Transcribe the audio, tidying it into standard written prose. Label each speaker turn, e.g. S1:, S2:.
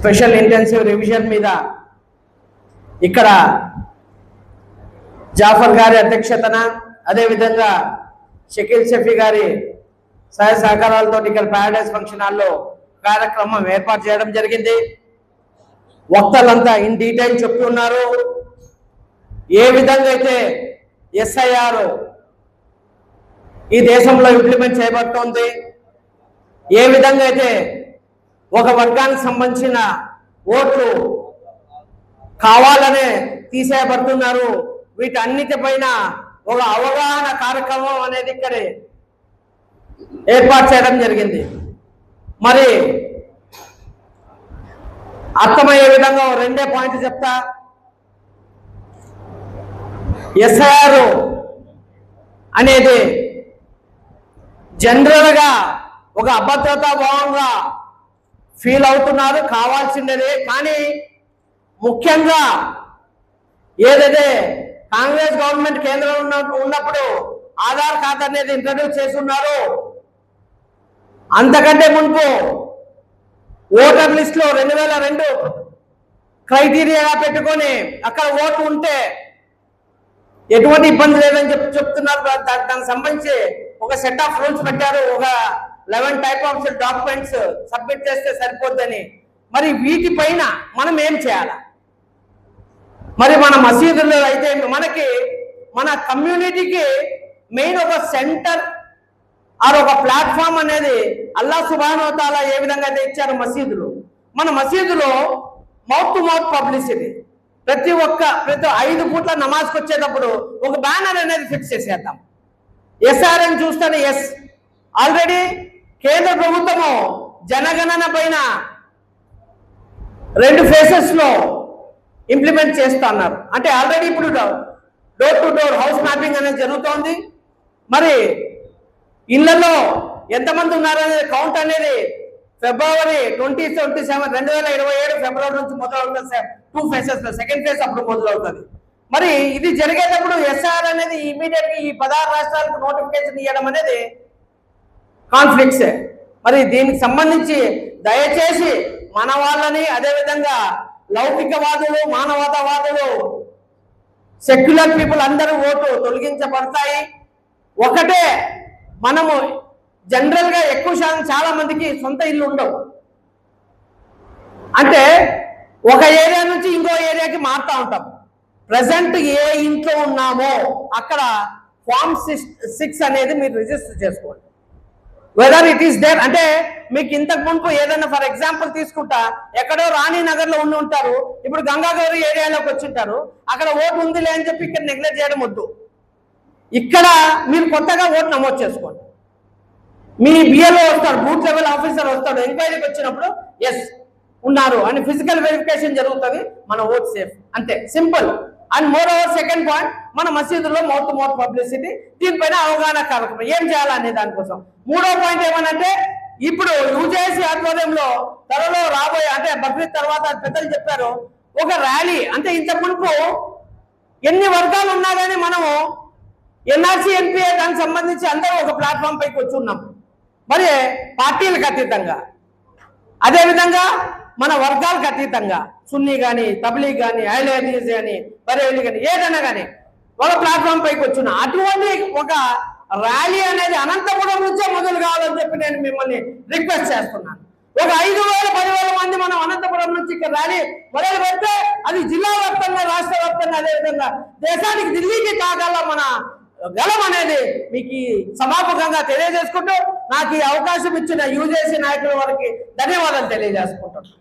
S1: Special intensive revision మీద ఇక్కడ జాఫర్ గారి అధ్యక్షతన అదేవిధంగా షకీల్ షఫీ గారి సహాయ సహకారాలతో ఇక్కడ ప్యారడైజ్ ఫంక్షన్ హాల్లో కార్యక్రమం ఏర్పాటు చేయడం జరిగింది. వక్తలంతా ఇన్ డీటెయిల్ చెప్తున్నారు. ఏ విధంగా అయితే ఎస్ఐఆర్ ఈ దేశంలో ఇంప్లిమెంట్ చేయబడుతోంది, ఏ విధంగా అయితే ఒక వర్గానికి సంబంధించిన ఓట్లు కావాలనే తీసేయబడుతున్నారు, వీటన్నిటిపైన ఒక అవగాహన కార్యక్రమం అనేది ఇక్కడ ఏర్పాటు చేయడం జరిగింది. మరి అర్థమయ్యే విధంగా రెండే పాయింట్ చెప్తా. ఎస్ఐఆర్ అనేది జనరల్గా ఒక అభద్రతా భావంగా ఫీల్ అవుతున్నారు, కావాల్సిందే. కానీ ముఖ్యంగా ఏదైతే కాంగ్రెస్ గవర్నమెంట్ కేంద్రంలో ఉన్నప్పుడు ఆధార్ కార్డు అనేది ఇంట్రడ్యూస్ చేస్తున్నారు, అంతకంటే మునుపు ఓటర్ లిస్ట్ లో 2002 క్రైటీరియాగా పెట్టుకొని అక్కడ ఓటు ఉంటే ఎటువంటి ఇబ్బంది లేదని చెప్తున్నారు. దానికి సంబంధించి ఒక సెట్ ఆఫ్ రూల్స్ పెట్టారు. ఒక 11 టైప్ ఆఫ్ డాక్యుమెంట్స్ సబ్మిట్ చేస్తే సరిపోద్దని. మరి వీటిపైన మనం ఏం చేయాలి? మరి మన మసీదుల్లో అయితే మనకి మన కమ్యూనిటీకి మెయిన్ ఒక సెంటర్ ఆర్ ఒక ప్లాట్ఫామ్ అనేది అల్లాహ్ సుబ్హానహు వ తఆలా ఏ విధంగా అయితే ఇచ్చారు మసీదులు, మన మసీదులో మౌత్ టు మౌత్ పబ్లిసిటీ, ప్రతి 5 పూట్ల నమాజ్కి వచ్చేటప్పుడు ఒక బ్యానర్ అనేది ఫిక్స్ చేసేద్దాం. ఎస్ఆర్ఎన్ చూస్తాను. ఎస్, ఆల్రెడీ కేంద్ర ప్రభుత్వము జనగణన పైన 2 ఫేసెస్ లో ఇంప్లిమెంట్ చేస్తా అన్నారు. అంటే ఆల్రెడీ ఇప్పుడు door to door house mapping అనేది జరుగుతోంది. మరి ఇళ్లలో ఎంతమంది ఉన్నారనే కౌంట్ అనేది ఫిబ్రవరి 2027 2027 ఫిబ్రవరి నుంచి మొదలవుతుంది. 2 ఫేసెస్ లో సెకండ్ ఫేజ్ అప్పుడు మొదలవుతుంది. మరి ఇది జరిగేటప్పుడు ఎస్ఆర్ అనేది ఇమీడియట్ గా ఈ 16 రాష్ట్రాలకు నోటిఫికేషన్ ఇవ్వడం అనేది కాన్ఫ్లిక్ట్సే. మరి దీనికి సంబంధించి దయచేసి మన వాళ్ళని, అదేవిధంగా లౌకికవాదులు, మానవతావాదులు, సెక్యులర్ పీపుల్ అందరూ ఓటు తొలగించబడతాయి. ఒకటే, మనము జనరల్ గా ఎక్కువ శాతం చాలా మందికి సొంత ఇల్లు ఉండవు. అంటే ఒక ఏరియా నుంచి ఇంకో ఏరియాకి మారుతూ ఉంటాం. ప్రజెంట్ ఏ ఇంట్లో ఉన్నామో అక్కడ ఫామ్ 6 అనేది మీరు రిజిస్టర్ చేసుకోండి. వెదర్ ఇట్ ఈస్ దేర్, అంటే మీకు ఇంతకు ముందు ఏదైనా ఫర్ ఎగ్జాంపుల్ తీసుకుంటా, ఎక్కడో రాణినగర్ లో ఉండి ఉంటారు, ఇప్పుడు గంగాగౌరి ఏరియాలోకి వచ్చి ఉంటారు, అక్కడ ఓటు ఉందిలే అని చెప్పి ఇక్కడ నెగ్లెక్ట్ చేయడం వద్దు. ఇక్కడ మీరు కొత్తగా ఓటు నమోదు చేసుకోండి. మీ బిఎల్ఓ వస్తాడు, బూత్ లెవెల్ ఆఫీసర్ వస్తాడు, ఎంక్వైరీకి వచ్చినప్పుడు ఎస్ ఉన్నారు అని ఫిజికల్ వెరిఫికేషన్ జరుగుతుంది, మన ఓట్ సేఫ్. అంతే, simple. And more over second point, మన మసీదులో మౌత్ టు మౌత్ పబ్లిసిటీ, దీనిపైన అవగాహన కార్యక్రమం ఏం చేయాలనే దానికోసం. 3వ పాయింట్ ఏమనంటే, ఇప్పుడు యూజేసీ ఆధ్వర్యంలో త్వరలో రాబోయే, అంటే బక్రీద్ తర్వాత పెద్దలు చెప్పారు, ఒక ర్యాలీ. అంటే ఇంతకు మునుపు ఎన్ని వర్గాలు ఉన్నా కానీ మనము ఎన్ఆర్సీ ఎన్పిఏ దానికి సంబంధించి అందరూ ఒక ప్లాట్ఫామ్ పైకి వచ్చి ఉన్నాం. మరి పార్టీలకు అతీతంగా, అదేవిధంగా మన వర్గాలకు అతీతంగా, సున్నీ కానీ, తబ్లీగ్ కానీ, అహ్లే కానీ, బరేలీ కానీ, ఏదైనా కానీ ఒక ప్లాట్ఫామ్ పైకి వచ్చున్నా. అటువంటి ఒక ర్యాలీ అనేది అనంతపురం నుంచే మొదలు కావాలని చెప్పి నేను మిమ్మల్ని రిక్వెస్ట్ చేస్తున్నాను. ఒక 5,000 10,000 మంది మనం అనంతపురం నుంచి ఇక్కడ ర్యాలీ మొదలు పెడితే అది జిల్లా వ్యాప్తంగా, రాష్ట్ర వ్యాప్తంగా, అదేవిధంగా దేశానికి ఢిల్లీకి తాగాల మన గలం అనేది మీకు సమాపకంగా తెలియజేసుకుంటూ, నాకు ఈ అవకాశం ఇచ్చిన యూజేసీ నాయకుల వారికి ధన్యవాదాలు తెలియజేసుకుంటున్నాను.